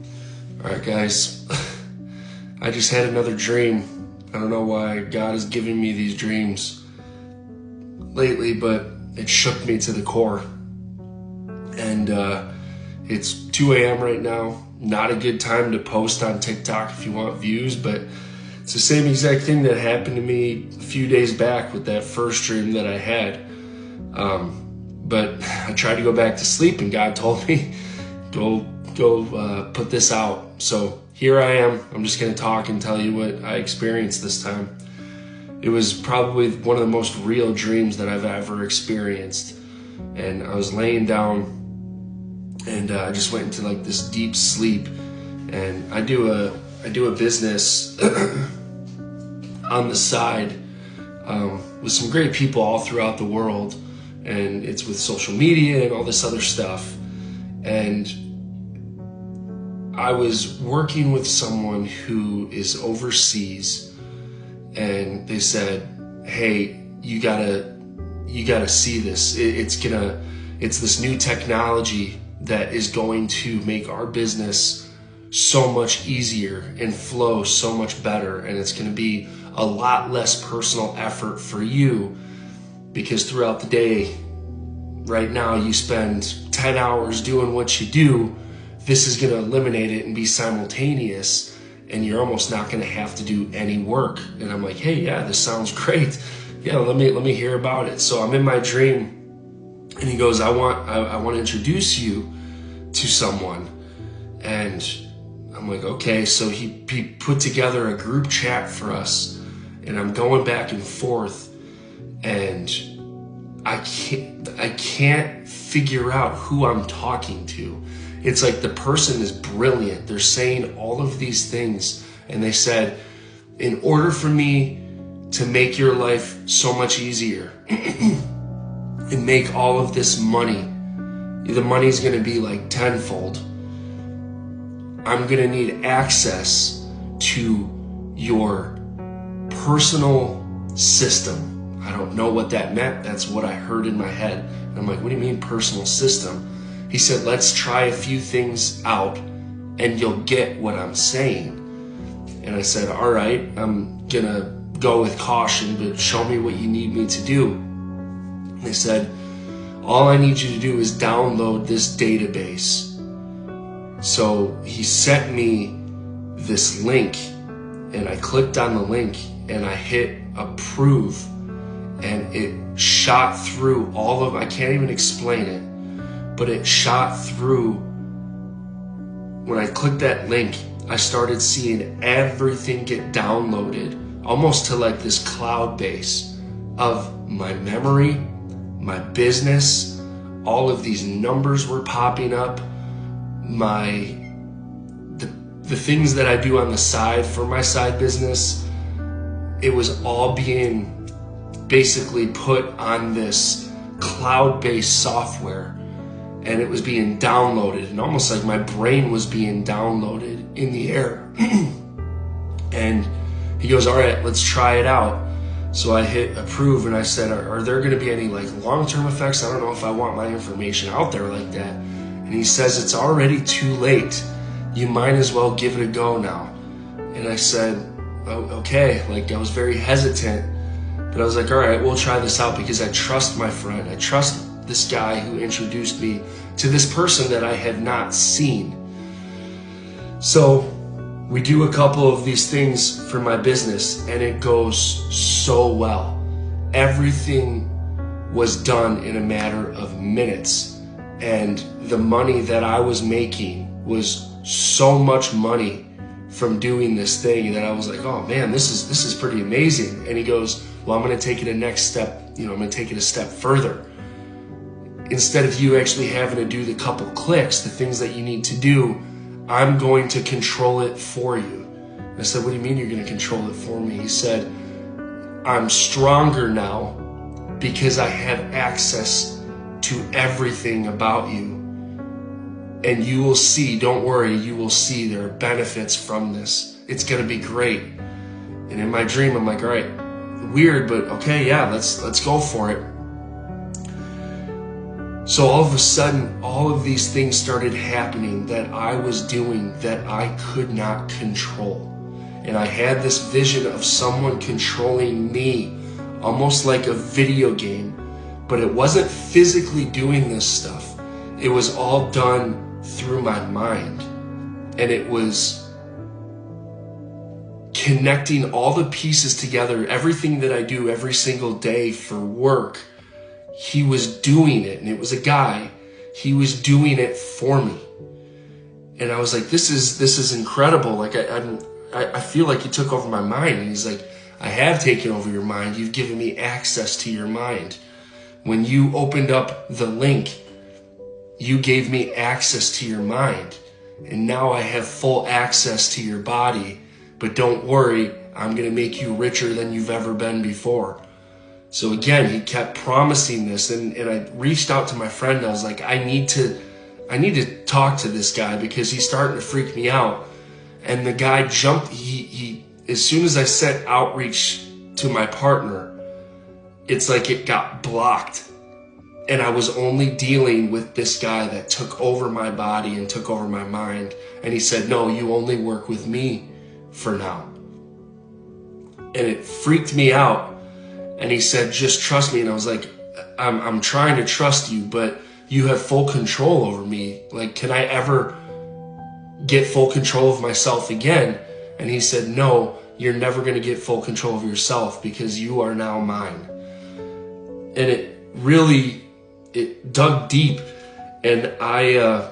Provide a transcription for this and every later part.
Alright guys, I just had another dream. I don't know why God is giving me these dreams lately, but it shook me to the core. And it's 2 a.m. right now. Not a good time to post on TikTok if you want views, but it's the same exact thing that happened to me a few days back with that first dream that I had. But I tried to go back to sleep and God told me, go put this out. So here I am. I'm just going to talk and tell you what I experienced this time. It was probably one of the most real dreams that I've ever experienced. And I was laying down and I just went into like this deep sleep. And I do a business on the side with some great people all throughout the world. And it's with social media and all this other stuff. And I was working with someone who is overseas, and they said, hey, you gotta see this. It's this new technology that is going to make our business so much easier and flow so much better. And it's gonna be a lot less personal effort for you, because throughout the day, right now, you spend 10 hours doing what you do. This is gonna eliminate it and be simultaneous, and you're almost not gonna have to do any work. And I'm like, hey, yeah, this sounds great. Yeah, let me hear about it. So I'm in my dream, and he goes, I want to introduce you to someone. And I'm like, okay. So he put together a group chat for us, and I'm going back and forth, and I can't figure out who I'm talking to. It's like the person is brilliant. They're saying all of these things. And they said, in order for me to make your life so much easier and make all of this money, the money's gonna be like tenfold. I'm gonna need access to your personal system. I don't know what that meant. That's what I heard in my head. And I'm like, what do you mean personal system? He said, let's try a few things out and you'll get what I'm saying. And I said, all right, I'm gonna go with caution, but show me what you need me to do. And they said, all I need you to do is download this database. So he sent me this link, and I clicked on the link and I hit approve. And it shot through all of, I can't even explain it, but it shot through. When I clicked that link, I started seeing everything get downloaded, almost to like this cloud base of my memory, my business. All of these numbers were popping up. The things that I do on the side for my side business, it was all being basically put on this cloud-based software, and it was being downloaded, and almost like my brain was being downloaded in the air. And he goes, all right, let's try it out. So I hit approve, and I said, are there going to be any like long-term effects? I don't know if I want my information out there like that. And he says, it's already too late. You might as well give it a go now. And I said, oh, okay. Like, I was very hesitant. But I was like, all right, we'll try this out, because I trust my friend. I trust this guy who introduced me to this person that I had not seen. So we do a couple of these things for my business, and it goes so well. Everything was done in a matter of minutes. And the money that I was making was so much money from doing this thing that I was like, oh man, this is pretty amazing. And he goes, well, I'm going to take it a next step. I'm going to take it a step further. Instead of you actually having to do the couple clicks, the things that you need to do, I'm going to control it for you. I said, what do you mean you're going to control it for me? He said, I'm stronger now because I have access to everything about you. And you will see, don't worry, you will see there are benefits from this. It's going to be great. And in my dream, I'm like, all right, weird, but okay, yeah, let's go for it. So all of a sudden, all of these things started happening that I was doing that I could not control. And I had this vision of someone controlling me, almost like a video game. But it wasn't physically doing this stuff. It was all done through my mind. And it was connecting all the pieces together, everything that I do every single day for work. He was doing it, and it was a guy. He was doing it for me. And I was like, this is incredible. Like I feel like he took over my mind. And he's like, I have taken over your mind. You've given me access to your mind. When you opened up the link, you gave me access to your mind. And now I have full access to your body. But don't worry, I'm going to make you richer than you've ever been before. So again, he kept promising this, and I reached out to my friend, and I was like, I need to talk to this guy because he's starting to freak me out. And the guy jumped, he as soon as I sent outreach to my partner, it's like it got blocked. And I was only dealing with this guy that took over my body and took over my mind. And he said, no, you only work with me for now. And it freaked me out. And he said, just trust me. And I was like, I'm trying to trust you, but you have full control over me. Like, can I ever get full control of myself again? And he said, no, you're never going to get full control of yourself because you are now mine. And it dug deep. And I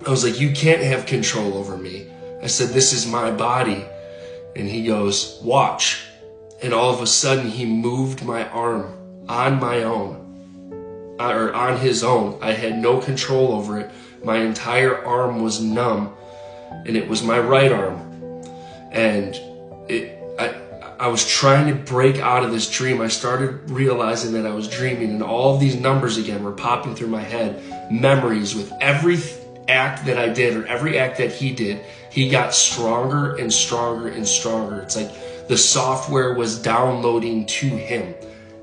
was like, you can't have control over me. I said, this is my body. And he goes, watch. And all of a sudden, he moved my arm on my own, or on his own. I had no control over it. My entire arm was numb, and it was my right arm. And I was trying to break out of this dream. I started realizing that I was dreaming, and all of these numbers again were popping through my head. Memories with every act that I did, or every act that he did, he got stronger and stronger and stronger. It's like the software was downloading to him.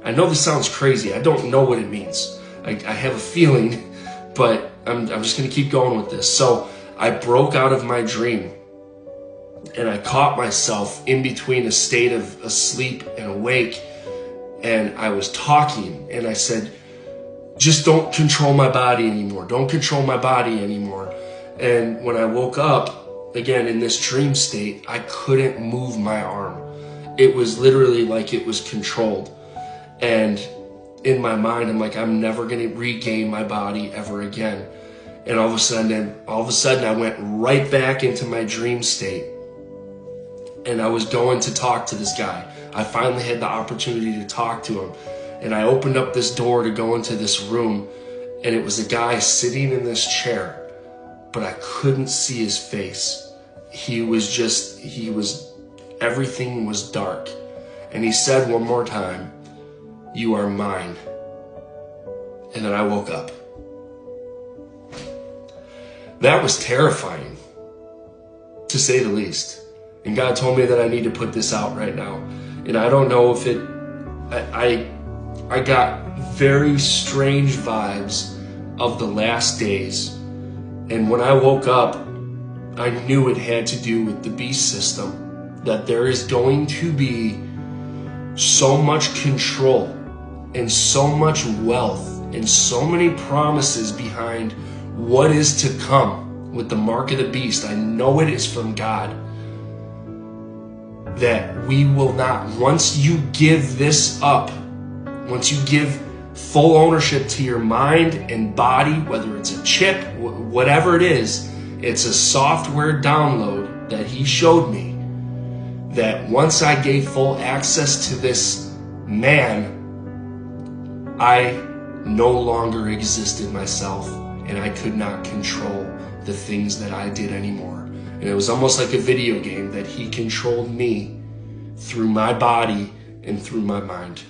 I know this sounds crazy. I don't know what it means. I have a feeling, but I'm just going to keep going with this. So I broke out of my dream, and I caught myself in between a state of asleep and awake, and I was talking, and I said, just don't control my body anymore. Don't control my body anymore. And when I woke up, again, in this dream state, I couldn't move my arm. It was literally like it was controlled. And in my mind, I'm like, I'm never going to regain my body ever again. And all of a sudden, I went right back into my dream state. And I was going to talk to this guy. I finally had the opportunity to talk to him. And I opened up this door to go into this room. And it was a guy sitting in this chair. But I couldn't see his face. Everything was dark. And he said one more time, you are mine. And then I woke up. That was terrifying, to say the least. And God told me that I need to put this out right now. And I don't know if I got very strange vibes of the last days. And when I woke up, I knew it had to do with the beast system. That there is going to be so much control and so much wealth and so many promises behind what is to come with the mark of the beast. I know it is from God. That we will not, once you give this up, once you give full ownership to your mind and body, whether it's a chip, whatever it is, it's a software download that he showed me. That once I gave full access to this man, I no longer existed myself, and I could not control the things that I did anymore. And it was almost like a video game that he controlled me through my body and through my mind.